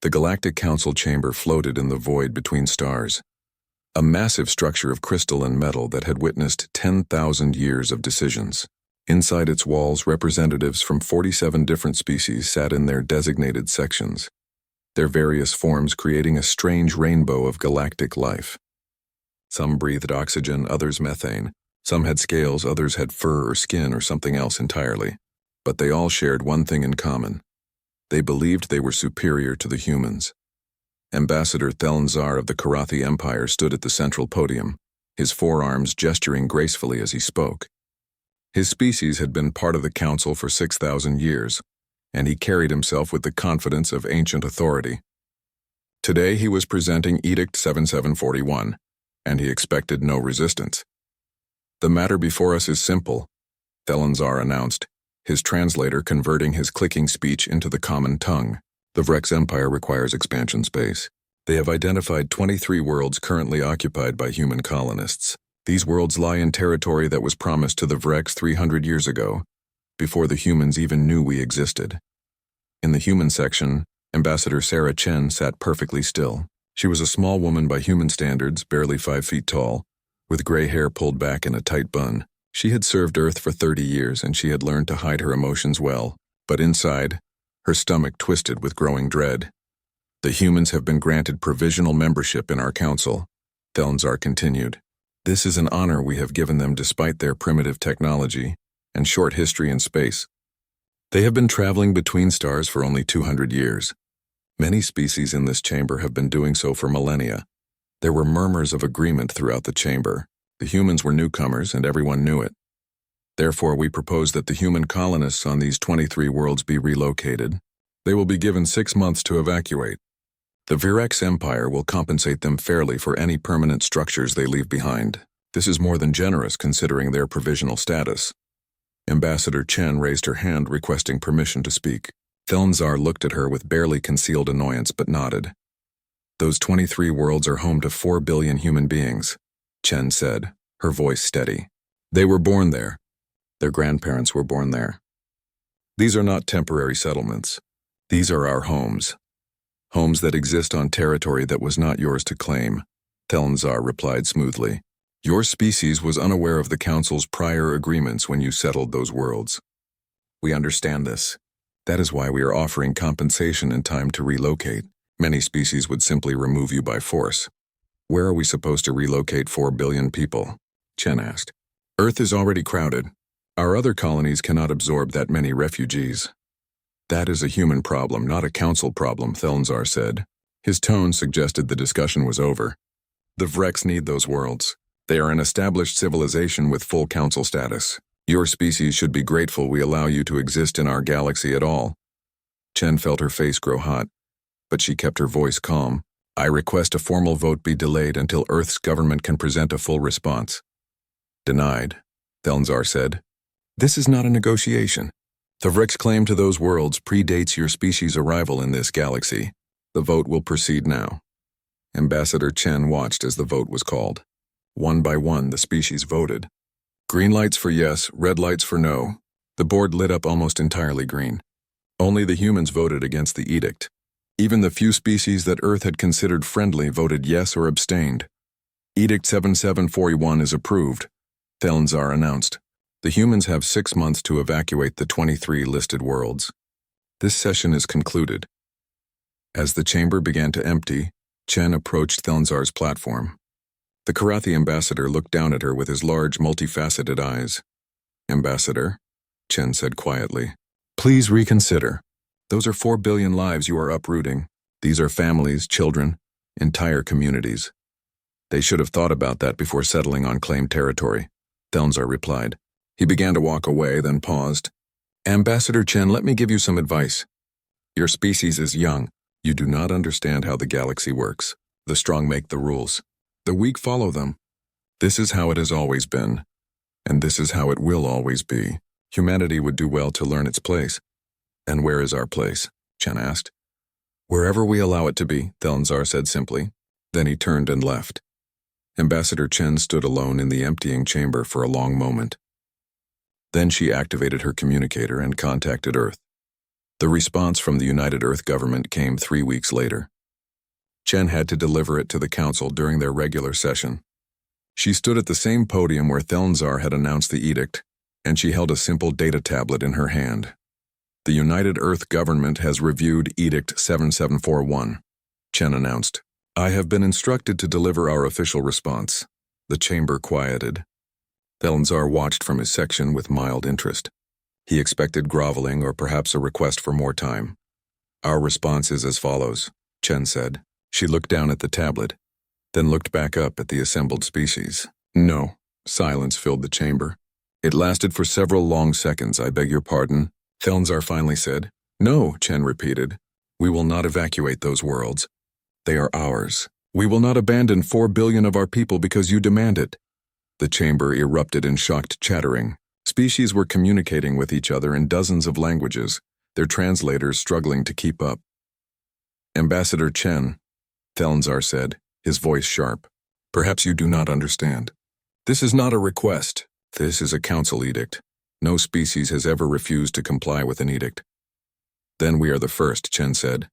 The Galactic Council chamber floated in the void between stars. A massive structure of crystal and metal that had witnessed 10,000 years of decisions. Inside its walls, representatives from 47 different species sat in their designated sections, their various forms creating a strange rainbow of galactic life. Some breathed oxygen, others methane. Some had scales, others had fur or skin or something else entirely. But they all shared one thing in common. They believed they were superior to the humans. Ambassador Thelnzar of the Karathi Empire stood at the central podium, his forearms gesturing gracefully as he spoke. His species had been part of the council for 6,000 years, and he carried himself with the confidence of ancient authority. Today he was presenting Edict 7741, and he expected no resistance. "The matter before us is simple," Thelnzar announced, his translator converting his clicking speech into the common tongue. "The Vrex Empire requires expansion space. They have identified 23 worlds currently occupied by human colonists. These worlds lie in territory that was promised to the Vrex 300 years ago, before the humans even knew we existed." In the human section, Ambassador Sarah Chen sat perfectly still. She was a small woman by human standards, barely 5 feet tall, with gray hair pulled back in a tight bun. She had served Earth for 30 years and she had learned to hide her emotions well, but inside, her stomach twisted with growing dread. "The humans have been granted provisional membership in our council," Thelnzar continued. "This is an honor we have given them despite their primitive technology and short history in space. They have been traveling between stars for only 200 years. Many species in this chamber have been doing so for millennia. There were murmurs of agreement throughout the chamber. The humans were newcomers and everyone knew it. Therefore, we propose that the human colonists on these 23 worlds be relocated. They will be given 6 months to evacuate. The Virex Empire will compensate them fairly for any permanent structures they leave behind. This is more than generous considering their provisional status." Ambassador Chen raised her hand requesting permission to speak. Thelnzar looked at her with barely concealed annoyance but nodded. "Those 23 worlds are home to 4 billion human beings," Chen said, her voice steady. "They were born there. Their grandparents were born there. These are not temporary settlements. These are our homes. Homes that exist on territory that was not yours to claim," Thelnzar replied smoothly. "Your species was unaware of the Council's prior agreements when you settled those worlds. We understand this. That is why we are offering compensation in time to relocate. Many species would simply remove you by force." "Where are we supposed to relocate 4 billion people?" Chen asked. "Earth is already crowded. Our other colonies cannot absorb that many refugees." "That is a human problem, not a council problem," Thelnzar said. His tone suggested the discussion was over. "The Vrex need those worlds. They are an established civilization with full council status. Your species should be grateful we allow you to exist in our galaxy at all." Chen felt her face grow hot, but she kept her voice calm. "I request a formal vote be delayed until Earth's government can present a full response." "Denied," Thelnzar said. "This is not a negotiation. The Vrex claim to those worlds predates your species' arrival in this galaxy. The vote will proceed now." Ambassador Chen watched as the vote was called. One by one, the species voted. Green lights for yes, red lights for no. The board lit up almost entirely green. Only the humans voted against the edict. Even the few species that Earth had considered friendly voted yes or abstained. "Edict 7741 is approved," Thelnzar announced. "The humans have 6 months to evacuate the 23 listed worlds. This session is concluded." As the chamber began to empty, Chen approached Thelnzar's platform. The Karathi ambassador looked down at her with his large, multifaceted eyes. "Ambassador," Chen said quietly, "please reconsider. Those are 4 billion lives you are uprooting. These are families, children, entire communities. They should have thought about that before settling on claimed territory," Thelnzar replied. He began to walk away, then paused. "Ambassador Chen, let me give you some advice. Your species is young. You do not understand how the galaxy works. The strong make the rules. The weak follow them. This is how it has always been, and this is how it will always be. Humanity would do well to learn its place." "And where is our place?" Chen asked. "Wherever we allow it to be," Thelnzar said simply. Then he turned and left. Ambassador Chen stood alone in the emptying chamber for a long moment. Then she activated her communicator and contacted Earth. The response from the United Earth government came 3 weeks later. Chen had to deliver it to the council during their regular session. She stood at the same podium where Thelnzar had announced the edict, and she held a simple data tablet in her hand. The United Earth government has reviewed Edict 7741, Chen announced. I have been instructed to deliver our official response. The chamber quieted. Thelnzar watched from his section with mild interest. He expected groveling or perhaps a request for more time. Our response is as follows, Chen said. She looked down at the tablet, then looked back up at the assembled species. No. Silence filled the chamber. It lasted for several long seconds. I beg your pardon, Thelnzar finally said. No, Chen repeated. We will not evacuate those worlds. They are ours. We will not abandon 4 billion of our people because you demand it. The chamber erupted in shocked chattering. Species were communicating with each other in dozens of languages, their translators struggling to keep up. Ambassador Chen, Thelnzar said, his voice sharp. Perhaps you do not understand. This is not a request. This is a council edict. No species has ever refused to comply with an edict. Then we are the first, Chen said.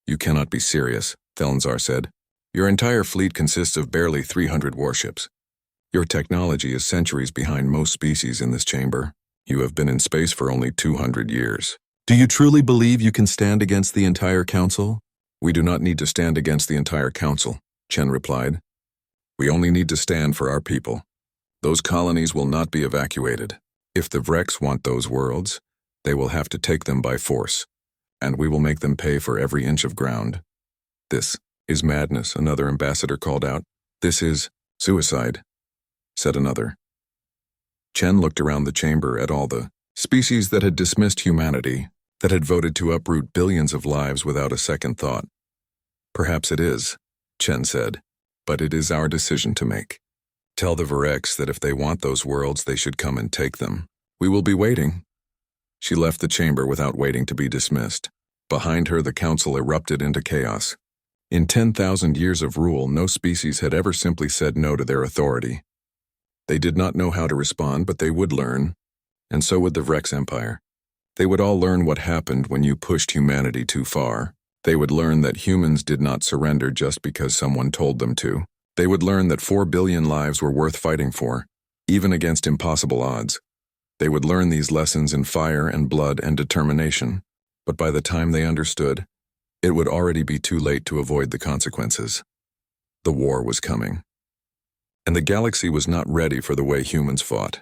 You cannot be serious, Thelnzar said. Your entire fleet consists of barely 300 warships. Your technology is centuries behind most species in this chamber. You have been in space for only 200 years. Do you truly believe you can stand against the entire council? We do not need to stand against the entire council, Chen replied. We only need to stand for our people. Those colonies will not be evacuated. If the Vrex want those worlds, they will have to take them by force, and we will make them pay for every inch of ground. This is madness, another ambassador called out. This is suicide, said another. Chen looked around the chamber at all the species that had dismissed humanity, that had voted to uproot billions of lives without a second thought. Perhaps it is, Chen said, but it is our decision to make. Tell the Vrex that if they want those worlds, they should come and take them. We will be waiting. She left the chamber without waiting to be dismissed. Behind her, the council erupted into chaos. In 10,000 years of rule, no species had ever simply said no to their authority. They did not know how to respond, but they would learn, and so would the Vrex Empire. They would all learn what happened when you pushed humanity too far. They would learn that humans did not surrender just because someone told them to. They would learn that 4 billion lives were worth fighting for, even against impossible odds. They would learn these lessons in fire and blood and determination, but by the time they understood, it would already be too late to avoid the consequences. The war was coming. And the galaxy was not ready for the way humans fought.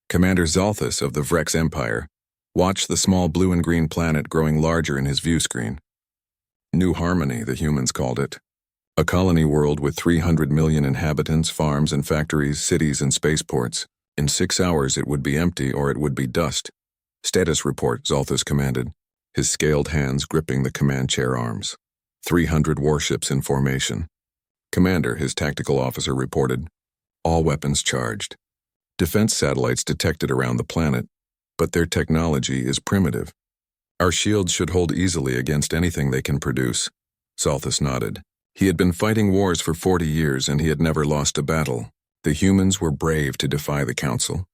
Commander Zalthus of the Vrex Empire watched the small blue and green planet growing larger in his view screen. New Harmony, the humans called it. A colony world with 300 million inhabitants, farms and factories, cities and spaceports. In 6 hours it would be empty or it would be dust. Status report, Zalthus commanded, his scaled hands gripping the command chair arms. 300 warships in formation. Commander, his tactical officer reported. All weapons charged. Defense satellites detected around the planet, but their technology is primitive. Our shields should hold easily against anything they can produce. Zalthus nodded. He had been fighting wars for 40 years and he had never lost a battle. The humans were brave to defy the council.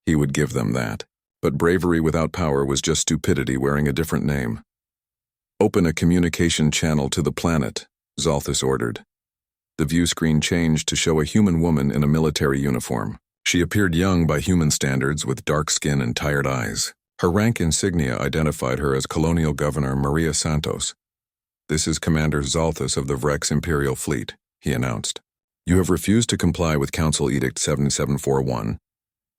He would give them that. But bravery without power was just stupidity wearing a different name. Open a communication channel to the planet, Zalthus ordered. The view screen changed to show a human woman in a military uniform. She appeared young by human standards with dark skin and tired eyes. Her rank insignia identified her as Colonial Governor Maria Santos. This is Commander Zalthus of the Vrex Imperial Fleet, he announced. You have refused to comply with Council Edict 7741.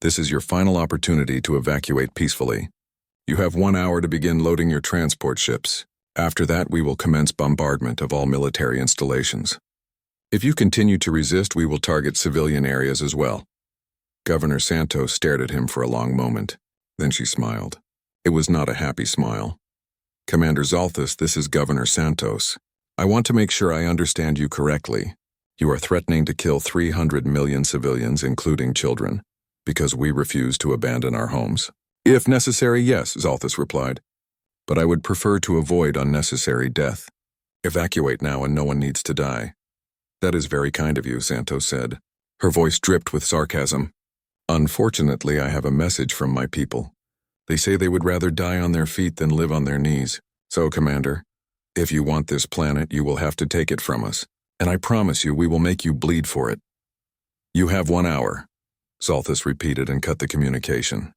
This is your final opportunity to evacuate peacefully. You have 1 hour to begin loading your transport ships. After that, we will commence bombardment of all military installations. If you continue to resist, we will target civilian areas as well. Governor Santos stared at him for a long moment. Then she smiled. It was not a happy smile. Commander Zalthus, this is Governor Santos. I want to make sure I understand you correctly. You are threatening to kill 300 million civilians, including children, because we refuse to abandon our homes. If necessary, yes, Zalthus replied. But I would prefer to avoid unnecessary death. Evacuate now and no one needs to die. That is very kind of you, Santos said. Her voice dripped with sarcasm. Unfortunately, I have a message from my people. They say they would rather die on their feet than live on their knees. So, Commander, if you want this planet, you will have to take it from us, and I promise you we will make you bleed for it. You have 1 hour, Zalthus repeated and cut the communication.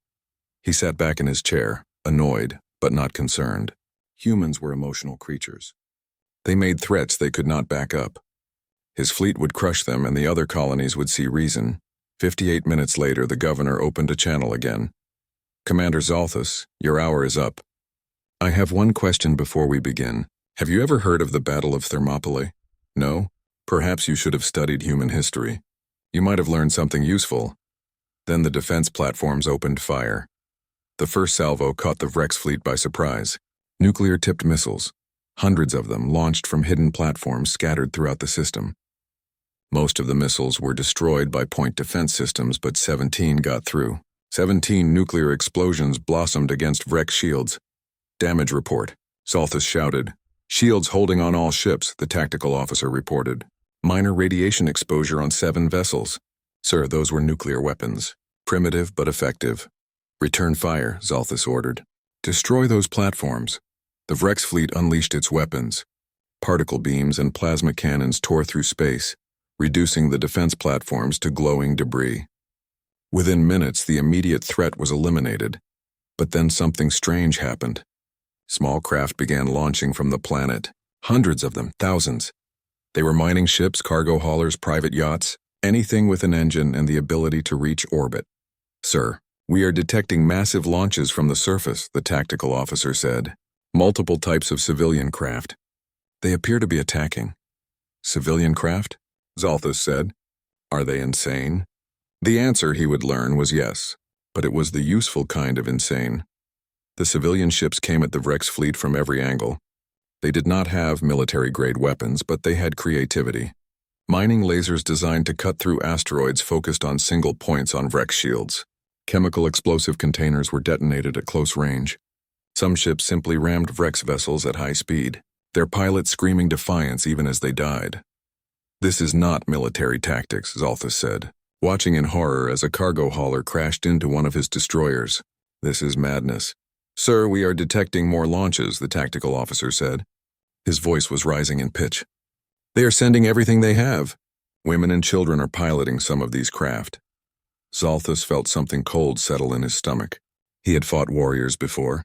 He sat back in his chair, annoyed, but not concerned. Humans were emotional creatures. They made threats they could not back up. His fleet would crush them and the other colonies would see reason. 58 minutes later, the governor opened a channel again. Commander Zalthus, your hour is up. I have one question before we begin. Have you ever heard of the Battle of Thermopylae? No? Perhaps you should have studied human history. You might have learned something useful. Then the defense platforms opened fire. The first salvo caught the Vrex fleet by surprise. Nuclear-tipped missiles, hundreds of them launched from hidden platforms scattered throughout the system. Most of the missiles were destroyed by point defense systems, but 17 got through. 17 nuclear explosions blossomed against Vrex shields. Damage report, Zalthus shouted. Shields holding on all ships, the tactical officer reported. Minor radiation exposure on 7 vessels. Sir, those were nuclear weapons. Primitive but effective. Return fire, Zalthus ordered. Destroy those platforms. The Vrex fleet unleashed its weapons. Particle beams and plasma cannons tore through space, reducing the defense platforms to glowing debris. Within minutes, the immediate threat was eliminated. But then something strange happened. Small craft began launching from the planet. Hundreds of them, thousands. They were mining ships, cargo haulers, private yachts, anything with an engine and the ability to reach orbit. Sir, we are detecting massive launches from the surface, the tactical officer said. Multiple types of civilian craft. They appear to be attacking. Civilian craft? Zalthus said. Are they insane? The answer, he would learn, was yes, but it was the useful kind of insane. The civilian ships came at the Vrex fleet from every angle. They did not have military-grade weapons, but they had creativity. Mining lasers designed to cut through asteroids focused on single points on Vrex shields. Chemical explosive containers were detonated at close range. Some ships simply rammed Vrex vessels at high speed, their pilots screaming defiance even as they died. This is not military tactics, Zalthus said, watching in horror as a cargo hauler crashed into one of his destroyers. This is madness. Sir, we are detecting more launches, the tactical officer said. His voice was rising in pitch. They are sending everything they have. Women and children are piloting some of these craft. Zalthus felt something cold settle in his stomach. He had fought warriors before.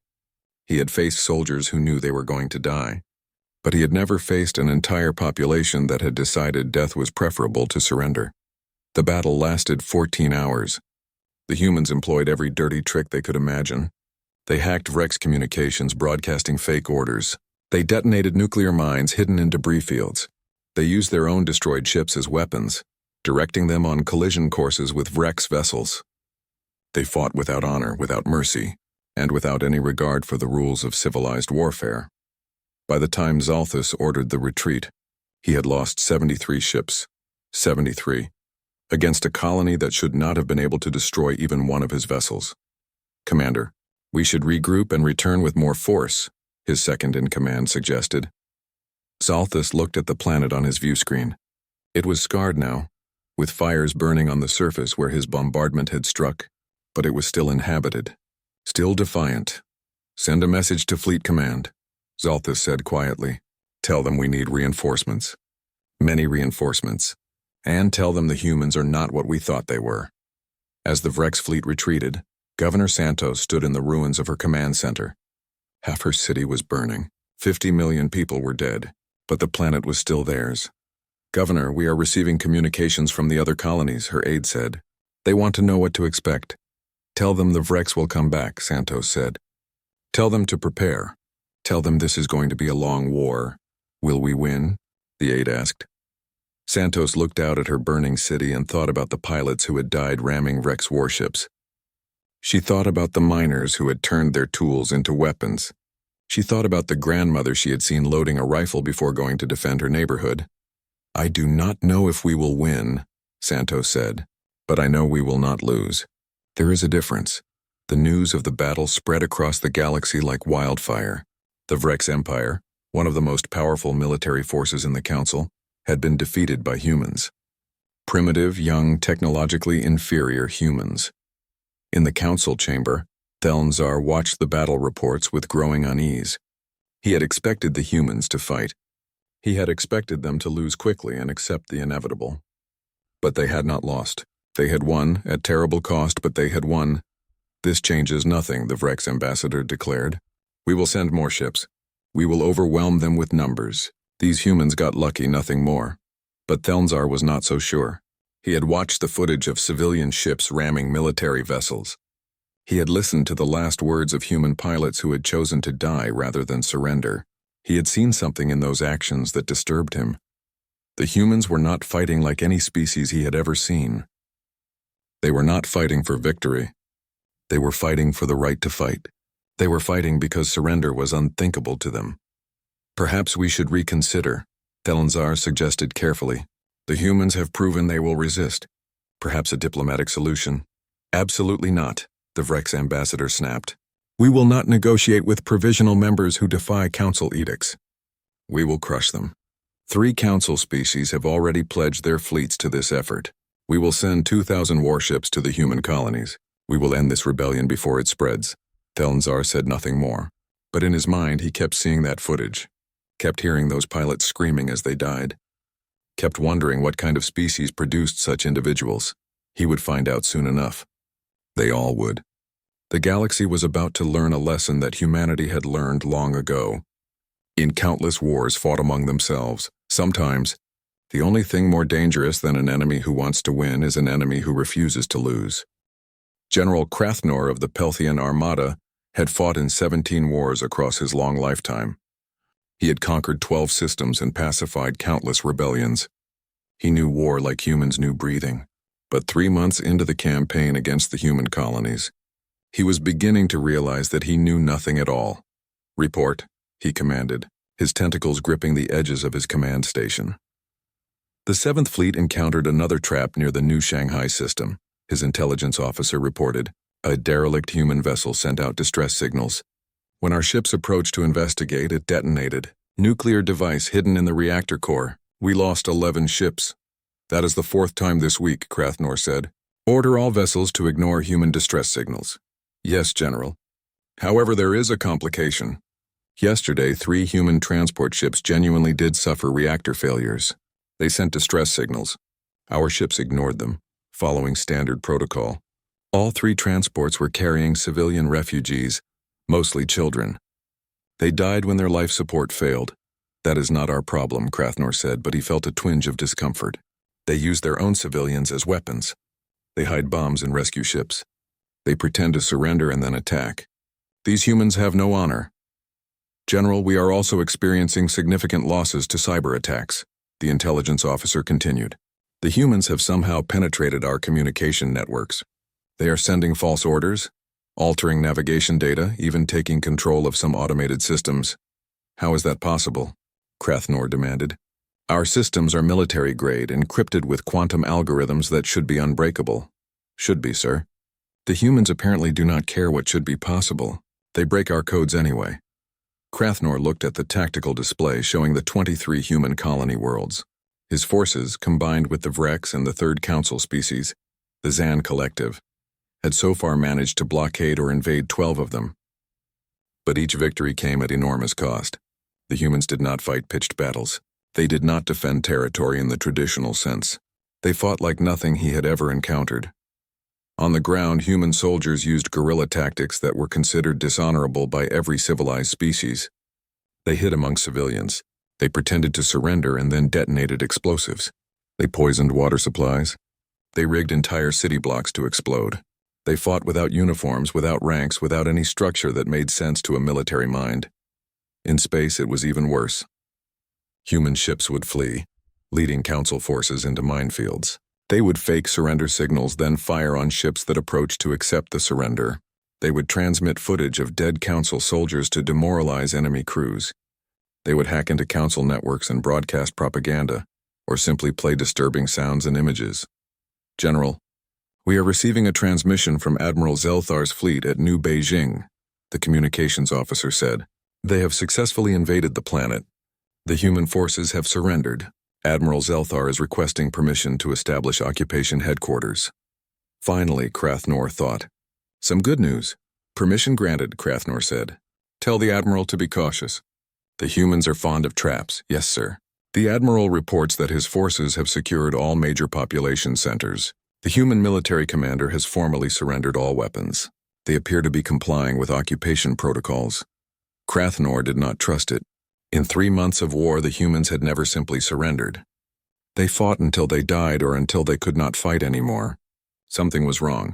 He had faced soldiers who knew they were going to die. But he had never faced an entire population that had decided death was preferable to surrender. The battle lasted 14 hours. The humans employed every dirty trick they could imagine. They hacked Vrex communications, broadcasting fake orders. They detonated nuclear mines hidden in debris fields. They used their own destroyed ships as weapons, directing them on collision courses with Vrex vessels. They fought without honor, without mercy, and without any regard for the rules of civilized warfare. By the time Zalthus ordered the retreat, he had lost 73 ships. 73. Against a colony that should not have been able to destroy even one of his vessels. Commander, we should regroup and return with more force, his second-in-command suggested. Zalthus looked at the planet on his view screen. It was scarred now, with fires burning on the surface where his bombardment had struck, but it was still inhabited, still defiant. Send a message to Fleet Command, Zalthus said quietly. Tell them we need reinforcements. Many reinforcements. And tell them the humans are not what we thought they were. As the Vrex fleet retreated, Governor Santos stood in the ruins of her command center. Half her city was burning. 50 million people were dead, but the planet was still theirs. Governor, we are receiving communications from the other colonies, her aide said. They want to know what to expect. Tell them the Vrex will come back, Santos said. Tell them to prepare. Tell them this is going to be a long war. Will we win? The aide asked. Santos looked out at her burning city and thought about the pilots who had died ramming Vrex warships. She thought about the miners who had turned their tools into weapons. She thought about the grandmother she had seen loading a rifle before going to defend her neighborhood. I do not know if we will win, Santos said, but I know we will not lose. There is a difference. The news of the battle spread across the galaxy like wildfire. The Vrex Empire, one of the most powerful military forces in the Council, had been defeated by humans. Primitive, young, technologically inferior humans. In the council chamber, Thelnzar watched the battle reports with growing unease. He had expected the humans to fight. He had expected them to lose quickly and accept the inevitable. But they had not lost. They had won, at terrible cost, but they had won. This changes nothing, the Vrex ambassador declared. We will send more ships. We will overwhelm them with numbers. These humans got lucky, nothing more. But Thelnzar was not so sure. He had watched the footage of civilian ships ramming military vessels. He had listened to the last words of human pilots who had chosen to die rather than surrender. He had seen something in those actions that disturbed him. The humans were not fighting like any species he had ever seen. They were not fighting for victory. They were fighting for the right to fight. They were fighting because surrender was unthinkable to them. Perhaps we should reconsider, Thelnzar suggested carefully. The humans have proven they will resist. Perhaps a diplomatic solution. Absolutely not, the Vrex ambassador snapped. We will not negotiate with provisional members who defy council edicts. We will crush them. 3 council species have already pledged their fleets to this effort. We will send 2,000 warships to the human colonies. We will end this rebellion before it spreads. Thelnzar said nothing more, but in his mind he kept seeing that footage, kept hearing those pilots screaming as they died, kept wondering what kind of species produced such individuals. He would find out soon enough. They all would. The galaxy was about to learn a lesson that humanity had learned long ago. In countless wars fought among themselves, sometimes, the only thing more dangerous than an enemy who wants to win is an enemy who refuses to lose. General Krathnor of the Pelthian Armada had fought in 17 wars across his long lifetime. He had conquered 12 systems and pacified countless rebellions. He knew war like humans knew breathing. But 3 months into the campaign against the human colonies, he was beginning to realize that he knew nothing at all. Report, he commanded, his tentacles gripping the edges of his command station. The 7th Fleet encountered another trap near the New Shanghai system, his intelligence officer reported. A derelict human vessel sent out distress signals. When our ships approached to investigate, it detonated. Nuclear device hidden in the reactor core. We lost 11 ships. That is the 4th time this week, Krathnor said. Order all vessels to ignore human distress signals. Yes, General. However, there is a complication. Yesterday, 3 human transport ships genuinely did suffer reactor failures. They sent distress signals. Our ships ignored them, following standard protocol. All 3 transports were carrying civilian refugees, mostly children. They died when their life support failed. That is not our problem, Krathnor said, but he felt a twinge of discomfort. They use their own civilians as weapons. They hide bombs in rescue ships. They pretend to surrender and then attack. These humans have no honor. General, we are also experiencing significant losses to cyber attacks, the intelligence officer continued. The humans have somehow penetrated our communication networks. They are sending false orders, altering navigation data, even taking control of some automated systems. How is that possible? Krathnor demanded. Our systems are military-grade, encrypted with quantum algorithms that should be unbreakable. Should be, sir. The humans apparently do not care what should be possible. They break our codes anyway. Krathnor looked at the tactical display showing the 23 human colony worlds. His forces, combined with the Vrex and the 3rd Council species, the Zan Collective, had so far managed to blockade or invade 12 of them. But each victory came at enormous cost. The humans did not fight pitched battles. They did not defend territory in the traditional sense. They fought like nothing he had ever encountered. On the ground, human soldiers used guerrilla tactics that were considered dishonorable by every civilized species. They hid among civilians. They pretended to surrender and then detonated explosives. They poisoned water supplies. They rigged entire city blocks to explode. They fought without uniforms, without ranks, without any structure that made sense to a military mind. In space, it was even worse. Human ships would flee, leading Council forces into minefields. They would fake surrender signals, then fire on ships that approached to accept the surrender. They would transmit footage of dead Council soldiers to demoralize enemy crews. They would hack into Council networks and broadcast propaganda, or simply play disturbing sounds and images. General, we are receiving a transmission from Admiral Zelthar's fleet at New Beijing, the communications officer said. They have successfully invaded the planet. The human forces have surrendered. Admiral Zelthar is requesting permission to establish occupation headquarters. Finally, Krathnor thought. Some good news. Permission granted, Crathnor said. Tell the Admiral to be cautious. The humans are fond of traps, yes, sir. The Admiral reports that his forces have secured all major population centers. The human military commander has formally surrendered all weapons. They appear to be complying with occupation protocols. Crathnor did not trust it. In 3 months of war, the humans had never simply surrendered. They fought until they died or until they could not fight anymore. Something was wrong.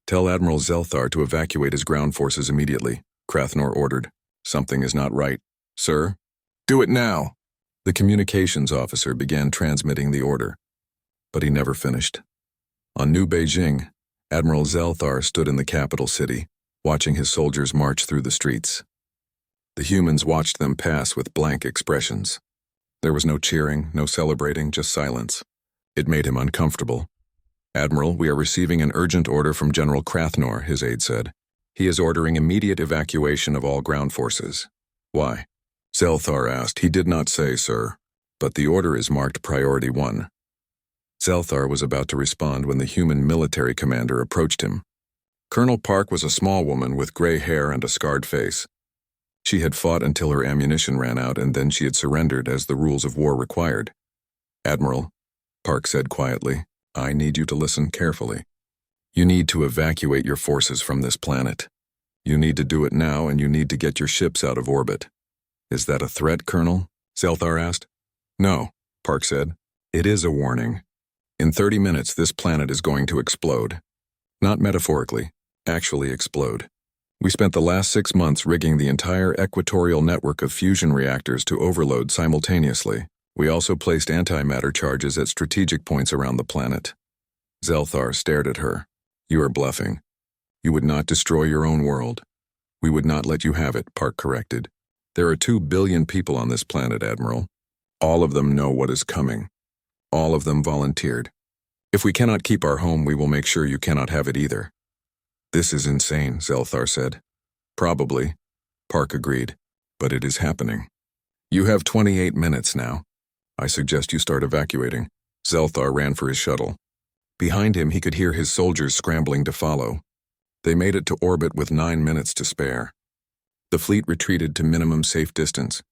Tell Admiral Zelthar to evacuate his ground forces immediately, Crathnor ordered. Something is not right. Sir? Do it now! The communications officer began transmitting the order, but he never finished. On New Beijing, Admiral Zelthar stood in the capital city, watching his soldiers march through the streets. The humans watched them pass with blank expressions. There was no cheering, no celebrating, just silence. It made him uncomfortable. Admiral, we are receiving an urgent order from General Crathnor, his aide said. He is ordering immediate evacuation of all ground forces. Why? Zelthar asked. He did not say, sir, but the order is marked Priority 1. Zelthar was about to respond when the human military commander approached him. Colonel Park was a small woman with gray hair and a scarred face. She had fought until her ammunition ran out, and then she had surrendered as the rules of war required. Admiral, Park said quietly, I need you to listen carefully. You need to evacuate your forces from this planet. You need to do it now, and you need to get your ships out of orbit. Is that a threat, Colonel? Zelthar asked. No, Park said. It is a warning. In 30 minutes, this planet is going to explode. Not metaphorically, actually explode. We spent the last 6 months rigging the entire equatorial network of fusion reactors to overload simultaneously. We also placed antimatter charges at strategic points around the planet. Zelthar stared at her. You are bluffing. You would not destroy your own world. We would not let you have it, Park corrected. There are 2 billion people on this planet, Admiral. All of them know what is coming. All of them volunteered. If we cannot keep our home, we will make sure you cannot have it either. This is insane, Zelthar said. Probably, Park agreed, but it is happening. You have 28 minutes now. I suggest you start evacuating. Zelthar ran for his shuttle. Behind him, he could hear his soldiers scrambling to follow. They made it to orbit with 9 minutes to spare. The fleet retreated to minimum safe distance.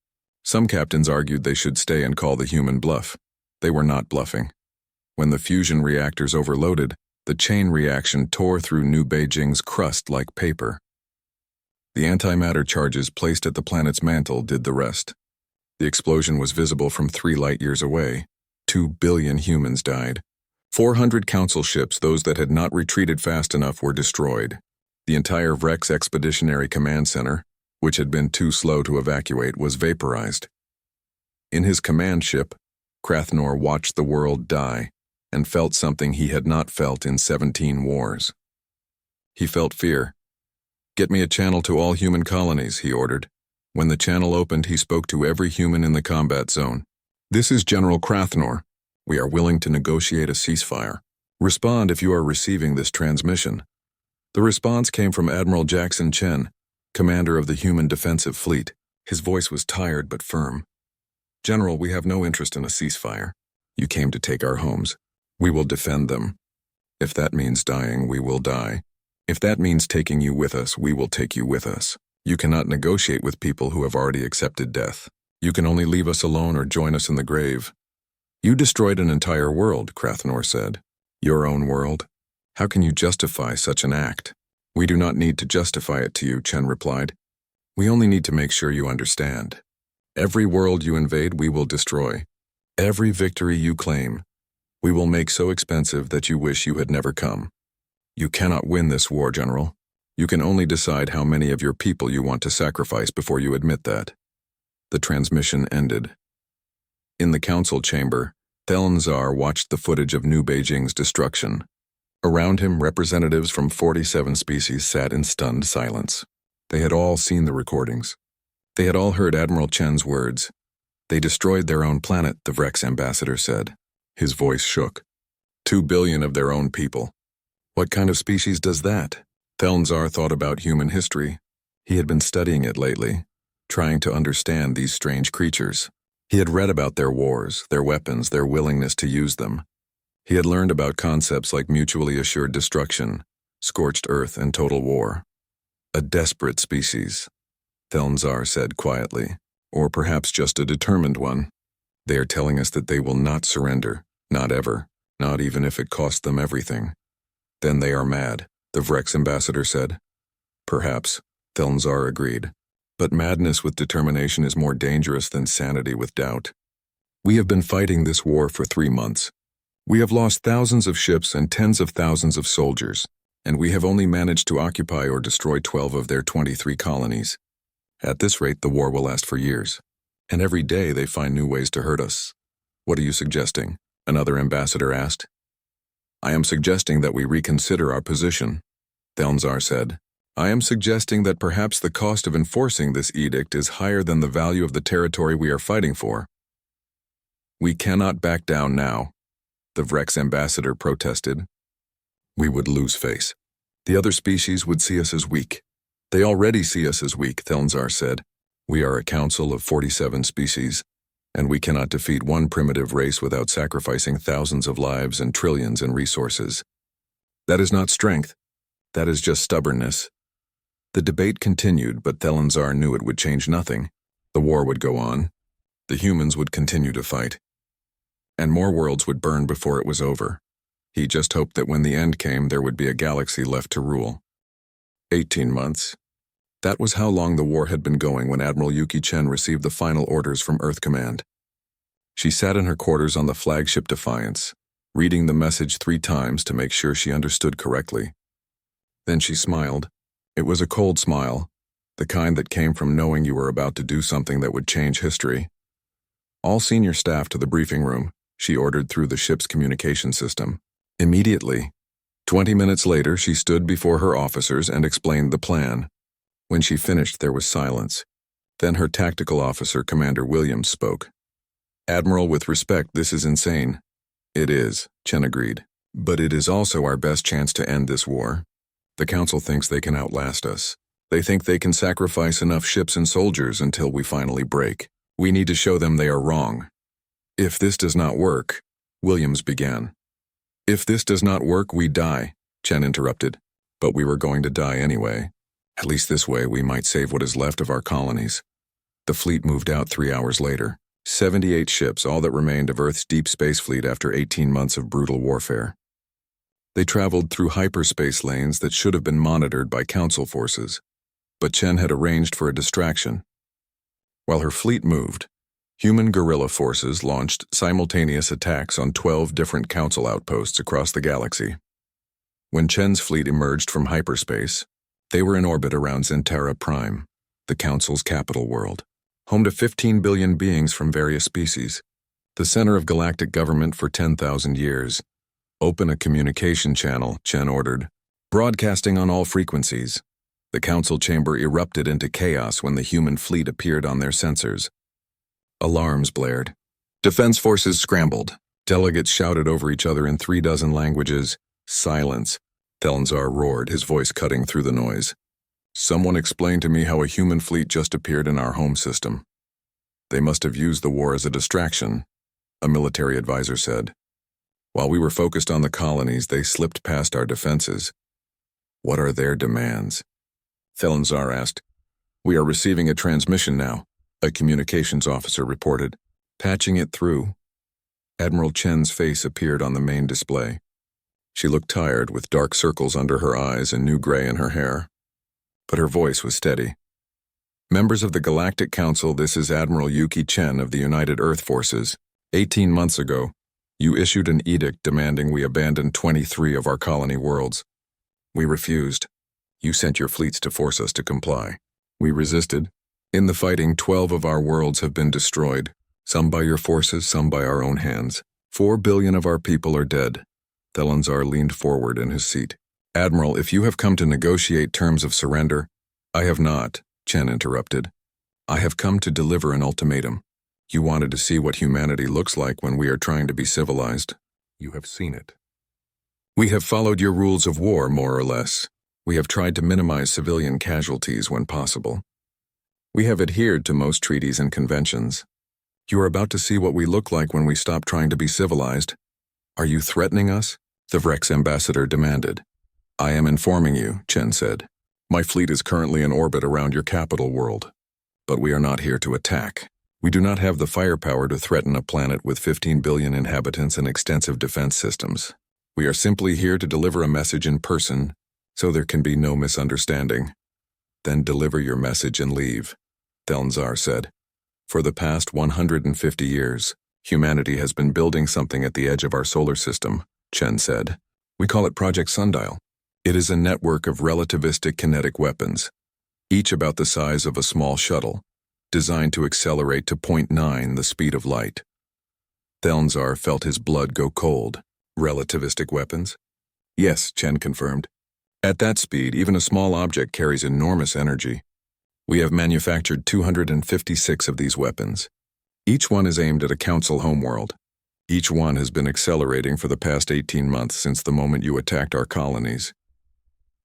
Some captains argued they should stay and call the human bluff. They were not bluffing. When the fusion reactors overloaded, the chain reaction tore through New Beijing's crust like paper. The antimatter charges placed at the planet's mantle did the rest. The explosion was visible from 3 light-years away. 2 billion humans died. 400 council ships, those that had not retreated fast enough, were destroyed. The entire Vrex Expeditionary Command Center, which had been too slow to evacuate, was vaporized. In his command ship, Crathnor watched the world die and felt something he had not felt in 17 wars. He felt fear. Get me a channel to all human colonies, he ordered. When the channel opened, he spoke to every human in the combat zone. This is General Crathnor. We are willing to negotiate a ceasefire. Respond if you are receiving this transmission. The response came from Admiral Jackson Chen, commander of the Human Defensive Fleet. His voice was tired but firm. General, we have no interest in a ceasefire. You came to take our homes. We will defend them. If that means dying, we will die. If that means taking you with us, we will take you with us. You cannot negotiate with people who have already accepted death. You can only leave us alone or join us in the grave. You destroyed an entire world, Crathnor said. Your own world? How can you justify such an act? We do not need to justify it to you, Chen replied. We only need to make sure you understand. Every world you invade, we will destroy. Every victory you claim, we will make so expensive that you wish you had never come. You cannot win this war, General. You can only decide how many of your people you want to sacrifice before you admit that. The transmission ended. In the council chamber, Thelnzar watched the footage of New Beijing's destruction. Around him, representatives from 47 species sat in stunned silence. They had all seen the recordings. They had all heard Admiral Chen's words. They destroyed their own planet, the Vrex ambassador said. His voice shook. 2 billion of their own people. What kind of species does that? Thelnzar thought about human history. He had been studying it lately, trying to understand these strange creatures. He had read about their wars, their weapons, their willingness to use them. He had learned about concepts like mutually assured destruction, scorched earth, and total war. A desperate species, Thelnzar said quietly, or perhaps just a determined one. They are telling us that they will not surrender, not ever, not even if it cost them everything. Then they are mad, the Vrex ambassador said. Perhaps, Thelnzar agreed. But madness with determination is more dangerous than sanity with doubt. We have been fighting this war for 3 months. We have lost thousands of ships and tens of thousands of soldiers, and we have only managed to occupy or destroy 12 of their 23 colonies. At this rate, the war will last for years, and every day they find new ways to hurt us. What are you suggesting? Another ambassador asked. I am suggesting that we reconsider our position, Thelnzar said. I am suggesting that perhaps the cost of enforcing this edict is higher than the value of the territory we are fighting for. We cannot back down now, the Vrex ambassador protested. We would lose face. The other species would see us as weak. They already see us as weak, Thelnzar said. We are a council of 47 species, and we cannot defeat one primitive race without sacrificing thousands of lives and trillions in resources. That is not strength. That is just stubbornness. The debate continued, but Thelnzar knew it would change nothing. The war would go on. The humans would continue to fight. And more worlds would burn before it was over. He just hoped that when the end came, there would be a galaxy left to rule. 18 months. That was how long the war had been going when Admiral Yuki Chen received the final orders from Earth Command. She sat in her quarters on the flagship Defiance, reading the message 3 times to make sure she understood correctly. Then she smiled. It was a cold smile, the kind that came from knowing you were about to do something that would change history. All senior staff to the briefing room, she ordered through the ship's communication system. Immediately. 20 minutes later, she stood before her officers and explained the plan. When she finished, there was silence. Then her tactical officer, Commander Williams, spoke. Admiral, with respect, this is insane. It is, Chen agreed. But it is also our best chance to end this war. The Council thinks they can outlast us. They think they can sacrifice enough ships and soldiers until we finally break. We need to show them they are wrong. If this does not work, Williams began. If this does not work, we die, Chen interrupted. But we were going to die anyway. At least this way we might save what is left of our colonies. The fleet moved out 3 hours later. 78 ships, all that remained of Earth's deep space fleet after 18 months of brutal warfare. They traveled through hyperspace lanes that should have been monitored by Council forces, but Chen had arranged for a distraction. While her fleet moved, human guerrilla forces launched simultaneous attacks on 12 different Council outposts across the galaxy. When Chen's fleet emerged from hyperspace, they were in orbit around Zentara Prime, the Council's capital world, home to 15 billion beings from various species, the center of galactic government for 10,000 years. Open a communication channel, Chen ordered, broadcasting on all frequencies. The Council chamber erupted into chaos when the human fleet appeared on their sensors. Alarms blared. Defense forces scrambled. Delegates shouted over each other in 36 languages. Silence, Thelnzar roared, his voice cutting through the noise. Someone explained to me how a human fleet just appeared in our home system. They must have used the war as a distraction, a military advisor said. While we were focused on the colonies, they slipped past our defenses. What are their demands? Thelnzar asked. We are receiving a transmission now, a communications officer reported. Patching it through. Admiral Chen's face appeared on the main display. She looked tired, with dark circles under her eyes and new gray in her hair. But her voice was steady. Members of the Galactic Council, this is Admiral Yuki Chen of the United Earth Forces. 18 months ago, you issued an edict demanding we abandon 23 of our colony worlds. We refused. You sent your fleets to force us to comply. We resisted. In the fighting, 12 of our worlds have been destroyed, some by your forces, some by our own hands. 4 billion of our people are dead. Thelnzar leaned forward in his seat. Admiral, if you have come to negotiate terms of surrender, I have not, Chen interrupted. I have come to deliver an ultimatum. You wanted to see what humanity looks like when we are trying to be civilized. You have seen it. We have followed your rules of war, more or less. We have tried to minimize civilian casualties when possible. We have adhered to most treaties and conventions. You are about to see what we look like when we stop trying to be civilized. Are you threatening us? The Vrex ambassador demanded. I am informing you, Chen said. My fleet is currently in orbit around your capital world. But we are not here to attack. We do not have the firepower to threaten a planet with 15 billion inhabitants and extensive defense systems. We are simply here to deliver a message in person, so there can be no misunderstanding. Then deliver your message and leave, Thelnzar said. For the past 150 years, humanity has been building something at the edge of our solar system, Chen said. We call it Project Sundial. It is a network of relativistic kinetic weapons, each about the size of a small shuttle, designed to accelerate to 0.9 the speed of light. Thelnzar felt his blood go cold. Relativistic weapons? Yes, Chen confirmed. At that speed, even a small object carries enormous energy. We have manufactured 256 of these weapons. Each one is aimed at a council homeworld. Each one has been accelerating for the past 18 months since the moment you attacked our colonies.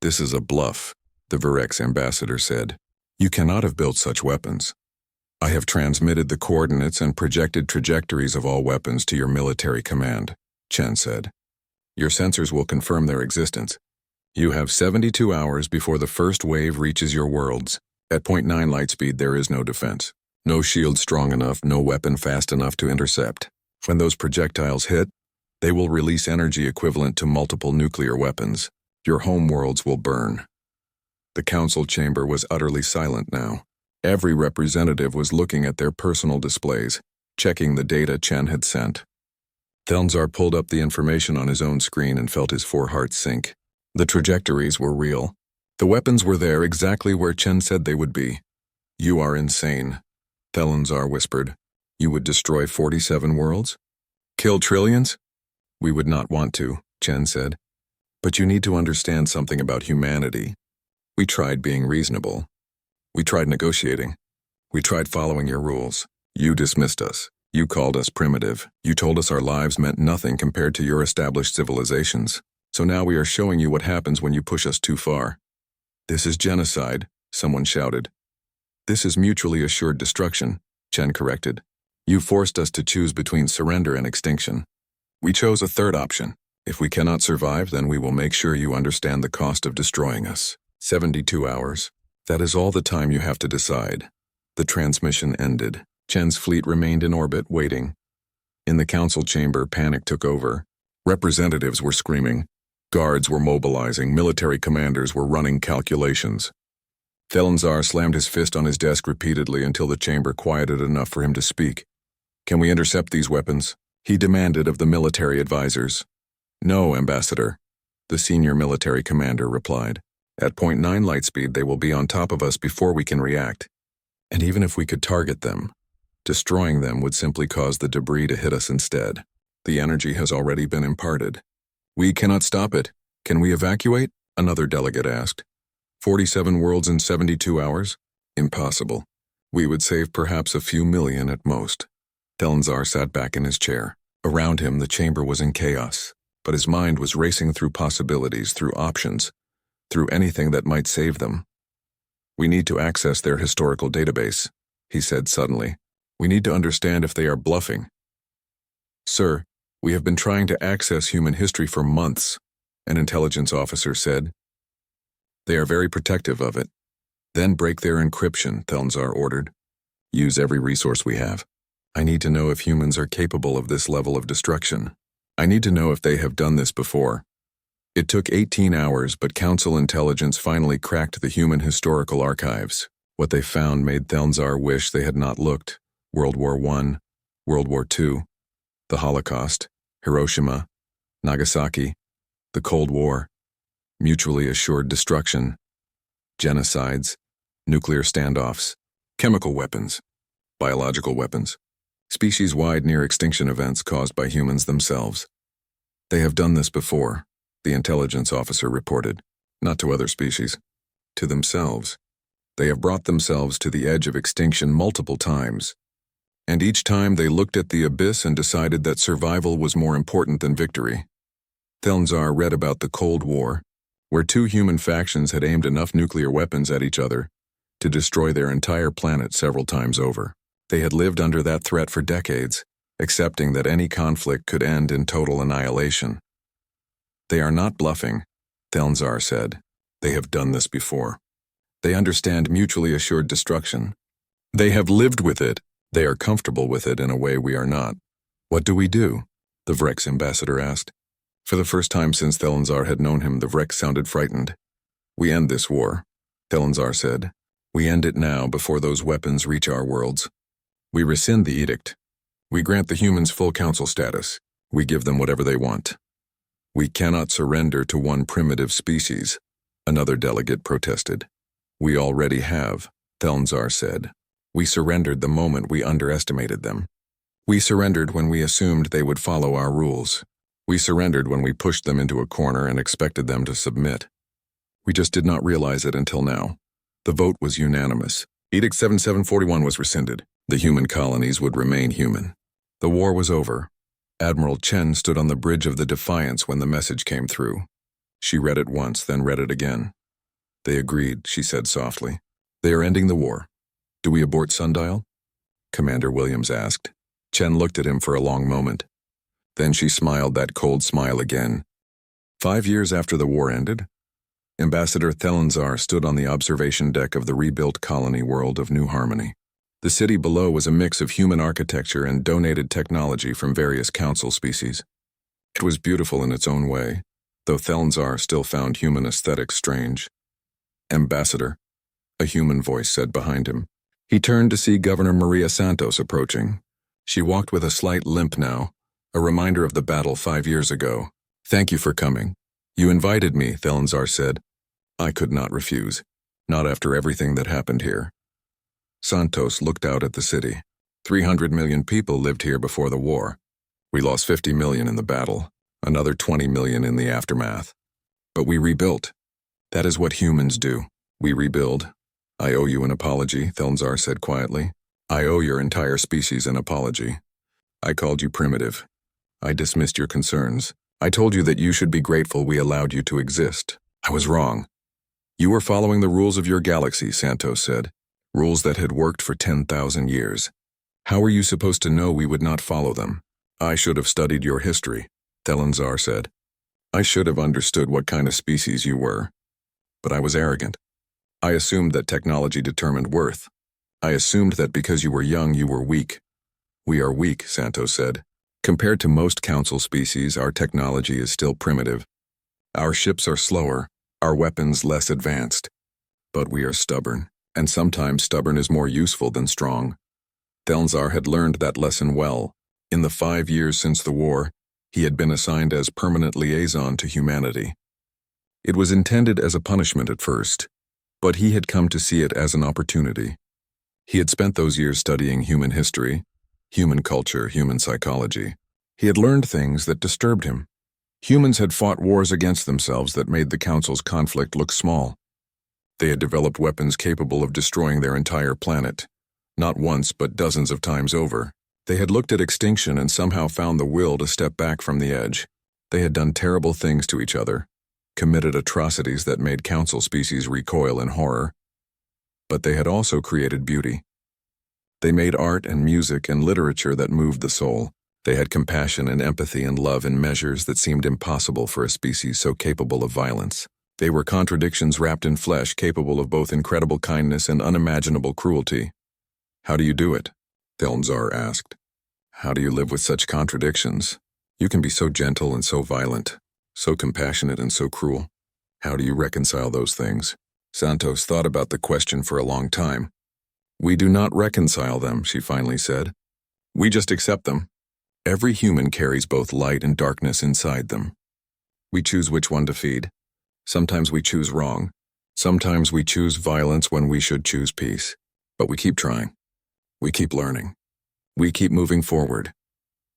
This is a bluff, the Virex ambassador said. You cannot have built such weapons. I have transmitted the coordinates and projected trajectories of all weapons to your military command, Chen said. Your sensors will confirm their existence. You have 72 hours before the first wave reaches your worlds. At 0.9 light speed, there is no defense. No shield strong enough, no weapon fast enough to intercept. When those projectiles hit, they will release energy equivalent to multiple nuclear weapons. Your homeworlds will burn. The council chamber was utterly silent now. Every representative was looking at their personal displays, checking the data Chen had sent. Thelnzar pulled up the information on his own screen and felt his foreheart sink. The trajectories were real. The weapons were there exactly where Chen said they would be. You are insane, Thelnzar whispered. You would destroy 47 worlds? Kill trillions? We would not want to, Chen said. But you need to understand something about humanity. We tried being reasonable. We tried negotiating. We tried following your rules. You dismissed us. You called us primitive. You told us our lives meant nothing compared to your established civilizations. So now we are showing you what happens when you push us too far. This is genocide, someone shouted. This is mutually assured destruction, Chen corrected. You forced us to choose between surrender and extinction. We chose a third option. If we cannot survive, then we will make sure you understand the cost of destroying us. 72 hours. That is all the time you have to decide. The transmission ended. Chen's fleet remained in orbit, waiting. In the council chamber, panic took over. Representatives were screaming. Guards were mobilizing. Military commanders were running calculations. Thelnzar slammed his fist on his desk repeatedly until the chamber quieted enough for him to speak. Can we intercept these weapons? He demanded of the military advisors. No, Ambassador, the senior military commander replied. At 0.9 light speed, they will be on top of us before we can react. And even if we could target them, destroying them would simply cause the debris to hit us instead. The energy has already been imparted. We cannot stop it. Can we evacuate? Another delegate asked. 47 worlds in 72 hours? Impossible. We would save perhaps a few million at most. Thelnzar sat back in his chair. Around him, the chamber was in chaos, but his mind was racing through possibilities, through options, through anything that might save them. We need to access their historical database, he said suddenly. We need to understand if they are bluffing. Sir, we have been trying to access human history for months, an intelligence officer said. They are very protective of it. Then break their encryption, Thelnzar ordered. Use every resource we have. I need to know if humans are capable of this level of destruction. I need to know if they have done this before. It took 18 hours, but Council intelligence finally cracked the human historical archives. What they found made Thelnzar wish they had not looked. World War I, World War II, the Holocaust, Hiroshima, Nagasaki, the Cold War, mutually assured destruction, genocides, nuclear standoffs, chemical weapons, biological weapons, species-wide near-extinction events caused by humans themselves. They have done this before, the intelligence officer reported, not to other species, to themselves. They have brought themselves to the edge of extinction multiple times, and each time they looked at the abyss and decided that survival was more important than victory. Thelnzar read about the Cold War, where two human factions had aimed enough nuclear weapons at each other to destroy their entire planet several times over. They had lived under that threat for decades, accepting that any conflict could end in total annihilation. They are not bluffing, Thelnzar said. They have done this before. They understand mutually assured destruction. They have lived with it. They are comfortable with it in a way we are not. What do we do? The Vrex ambassador asked. For the first time since Thelenzar had known him, the Vrex sounded frightened. We end this war, Thelenzar said. We end it now before those weapons reach our worlds. We rescind the edict. We grant the humans full council status. We give them whatever they want. We cannot surrender to one primitive species, another delegate protested. We already have, Thelenzar said. We surrendered the moment we underestimated them. We surrendered when we assumed they would follow our rules. We surrendered when we pushed them into a corner and expected them to submit. We just did not realize it until now. The vote was unanimous. Edict 7741 was rescinded. The human colonies would remain human. The war was over. Admiral Chen stood on the bridge of the Defiance when the message came through. She read it once, then read it again. They agreed, she said softly. They are ending the war. Do we abort Sundial? Commander Williams asked. Chen looked at him for a long moment. Then she smiled that cold smile again. 5 years after the war ended, Ambassador Thelenzar stood on the observation deck of the rebuilt colony world of New Harmony. The city below was a mix of human architecture and donated technology from various council species. It was beautiful in its own way, though Thelenzar still found human aesthetics strange. Ambassador, a human voice said behind him. He turned to see Governor Maria Santos approaching. She walked with a slight limp now, a reminder of the battle 5 years ago. Thank you for coming. You invited me, Thelenzar said. I could not refuse, not after everything that happened here. Santos looked out at the city. 300 million people lived here before the war. We lost 50 million in the battle, another 20 million in the aftermath. But we rebuilt. That is what humans do. We rebuild. I owe you an apology, Thelenzar said quietly. I owe your entire species an apology. I called you primitive. I dismissed your concerns. I told you that you should be grateful we allowed you to exist. I was wrong. You were following the rules of your galaxy, Santos said. Rules that had worked for 10,000 years. How were you supposed to know we would not follow them? I should have studied your history, Thelenzar said. I should have understood what kind of species you were. But I was arrogant. I assumed that technology determined worth. I assumed that because you were young, you were weak. We are weak, Santos said. Compared to most council species, our technology is still primitive. Our ships are slower, our weapons less advanced. But we are stubborn, and sometimes stubborn is more useful than strong. Thelenzar had learned that lesson well. In the 5 years since the war, he had been assigned as permanent liaison to humanity. It was intended as a punishment at first, but he had come to see it as an opportunity. He had spent those years studying human history, human culture, human psychology. He had learned things that disturbed him. Humans had fought wars against themselves that made the Council's conflict look small. They had developed weapons capable of destroying their entire planet, not once but dozens of times over. They had looked at extinction and somehow found the will to step back from the edge. They had done terrible things to each other, committed atrocities that made Council species recoil in horror. But they had also created beauty. They made art and music and literature that moved the soul. They had compassion and empathy and love in measures that seemed impossible for a species so capable of violence. They were contradictions wrapped in flesh, capable of both incredible kindness and unimaginable cruelty. How do you do it? Thelenzar asked. How do you live with such contradictions? You can be so gentle and so violent, so compassionate and so cruel. How do you reconcile those things? Santos thought about the question for a long time. We do not reconcile them, she finally said. We just accept them. Every human carries both light and darkness inside them. We choose which one to feed. Sometimes we choose wrong. Sometimes we choose violence when we should choose peace. But we keep trying. We keep learning. We keep moving forward.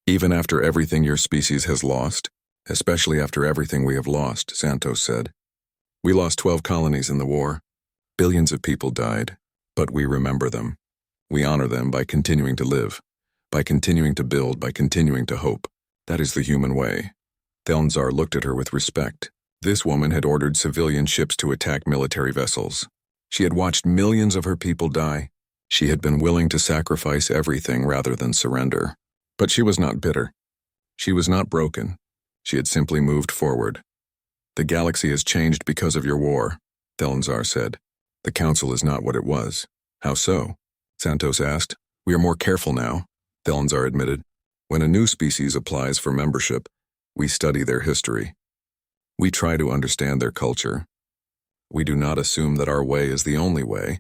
Even after everything your species has lost, especially after everything we have lost, Santos said. We lost 12 colonies in the war. Billions of people died, but we remember them. We honor them by continuing to live, by continuing to build, by continuing to hope. That is the human way. Thelenzar looked at her with respect. This woman had ordered civilian ships to attack military vessels. She had watched millions of her people die. She had been willing to sacrifice everything rather than surrender. But she was not bitter. She was not broken. She had simply moved forward. The galaxy has changed because of your war, Thelenzar said. The council is not what it was. How so? Santos asked. We are more careful now, Thelnzar admitted. When a new species applies for membership, we study their history. We try to understand their culture. We do not assume that our way is the only way,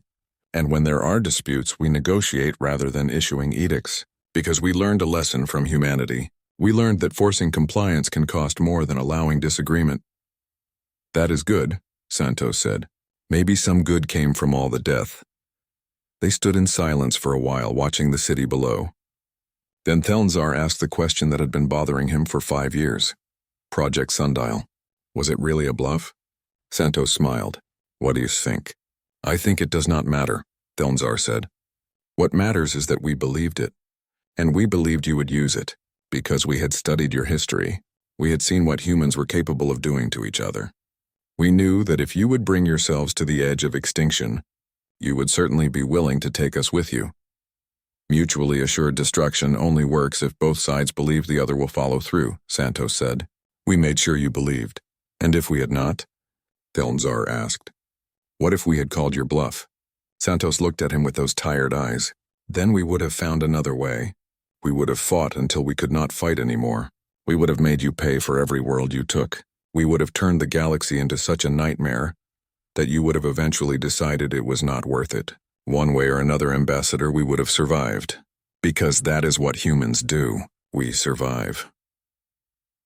and when there are disputes, we negotiate rather than issuing edicts. Because we learned a lesson from humanity. We learned that forcing compliance can cost more than allowing disagreement. That is good, Santos said. Maybe some good came from all the death. They stood in silence for a while, watching the city below. Then Thelnzar asked the question that had been bothering him for 5 years. Project Sundial. Was it really a bluff? Santos smiled. What do you think? I think it does not matter, Thelnzar said. What matters is that we believed it. And we believed you would use it, because we had studied your history. We had seen what humans were capable of doing to each other. We knew that if you would bring yourselves to the edge of extinction, you would certainly be willing to take us with you. Mutually assured destruction only works if both sides believe the other will follow through, Santos said. We made sure you believed. And if we had not? Thelnzar asked. What if we had called your bluff? Santos looked at him with those tired eyes. Then we would have found another way. We would have fought until we could not fight anymore. We would have made you pay for every world you took. We would have turned the galaxy into such a nightmare that you would have eventually decided it was not worth it. One way or another, Ambassador, we would have survived. Because that is what humans do. We survive.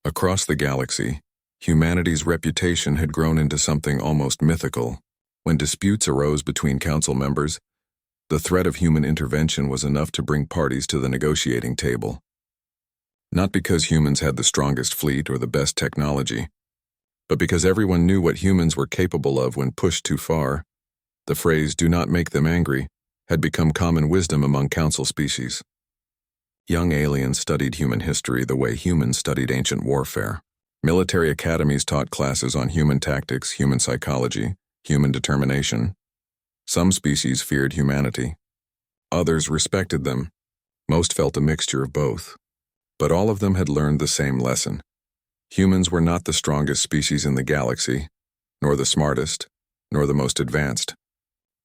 Across the galaxy, humanity's reputation had grown into something almost mythical. When disputes arose between council members, the threat of human intervention was enough to bring parties to the negotiating table. Not because humans had the strongest fleet or the best technology, but because everyone knew what humans were capable of when pushed too far. The phrase, "do not make them angry," had become common wisdom among council species. Young aliens studied human history the way humans studied ancient warfare. Military academies taught classes on human tactics, human psychology, human determination. Some species feared humanity. Others respected them. Most felt a mixture of both. But all of them had learned the same lesson. Humans were not the strongest species in the galaxy, nor the smartest, nor the most advanced.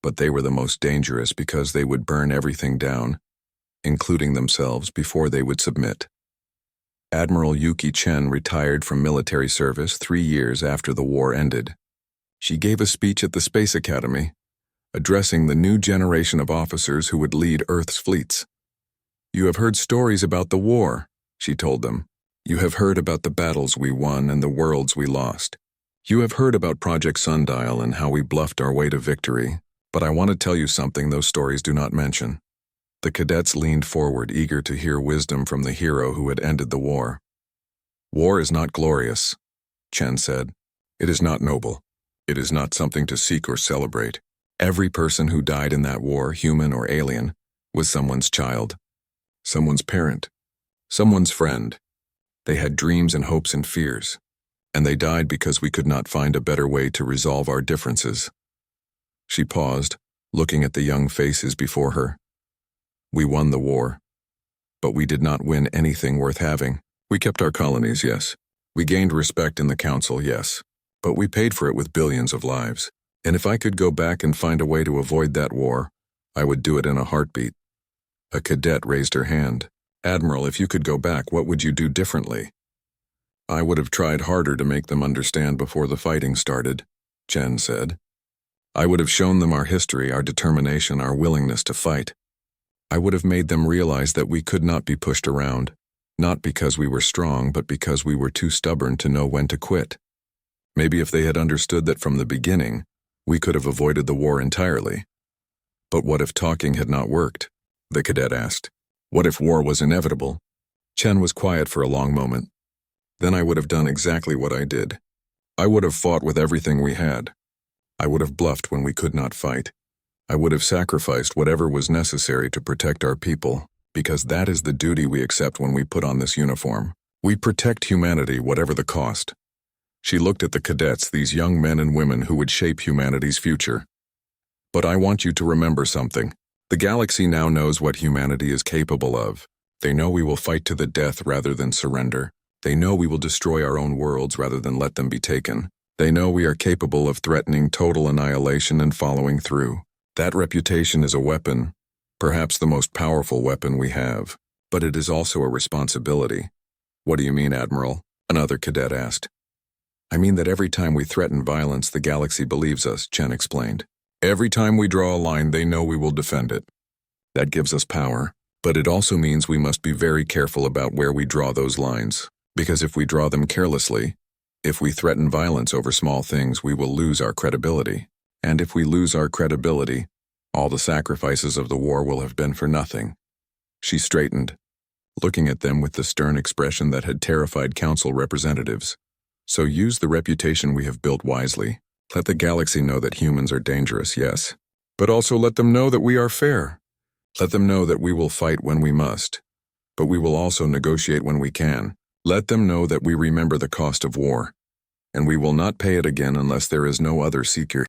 But they were the most dangerous because they would burn everything down, including themselves, before they would submit. Admiral Yuki Chen retired from military service 3 years after the war ended. She gave a speech at the Space Academy, addressing the new generation of officers who would lead Earth's fleets. You have heard stories about the war, she told them. You have heard about the battles we won and the worlds we lost. You have heard about Project Sundial and how we bluffed our way to victory. But I want to tell you something those stories do not mention. The cadets leaned forward, eager to hear wisdom from the hero who had ended the war. War is not glorious, Chen said. It is not noble. It is not something to seek or celebrate. Every person who died in that war, human or alien, was someone's child, someone's parent, someone's friend. They had dreams and hopes and fears, and they died because we could not find a better way to resolve our differences. She paused, looking at the young faces before her. We won the war, but we did not win anything worth having. We kept our colonies, yes. We gained respect in the council, yes. But we paid for it with billions of lives. And if I could go back and find a way to avoid that war, I would do it in a heartbeat. A cadet raised her hand. Admiral, if you could go back, what would you do differently? I would have tried harder to make them understand before the fighting started, Chen said. I would have shown them our history, our determination, our willingness to fight. I would have made them realize that we could not be pushed around, not because we were strong, but because we were too stubborn to know when to quit. Maybe if they had understood that from the beginning, we could have avoided the war entirely. But what if talking had not worked? The cadet asked. What if war was inevitable? Chen was quiet for a long moment. Then I would have done exactly what I did. I would have fought with everything we had. I would have bluffed when we could not fight. I would have sacrificed whatever was necessary to protect our people, because that is the duty we accept when we put on this uniform. We protect humanity, whatever the cost. She looked at the cadets, these young men and women who would shape humanity's future. But I want you to remember something. The galaxy now knows what humanity is capable of. They know we will fight to the death rather than surrender. They know we will destroy our own worlds rather than let them be taken. They know we are capable of threatening total annihilation and following through. That reputation is a weapon, perhaps the most powerful weapon we have. But it is also a responsibility. What do you mean, Admiral? Another cadet asked. I mean that every time we threaten violence, the galaxy believes us, Chen explained. Every time we draw a line, they know we will defend it. That gives us power, but it also means we must be very careful about where we draw those lines. Because if we draw them carelessly, if we threaten violence over small things, we will lose our credibility. And if we lose our credibility, all the sacrifices of the war will have been for nothing. She straightened, looking at them with the stern expression that had terrified council representatives. So use the reputation we have built wisely. Let the galaxy know that humans are dangerous, yes. But also let them know that we are fair. Let them know that we will fight when we must. But we will also negotiate when we can. Let them know that we remember the cost of war. And we will not pay it again unless there is no other seeker.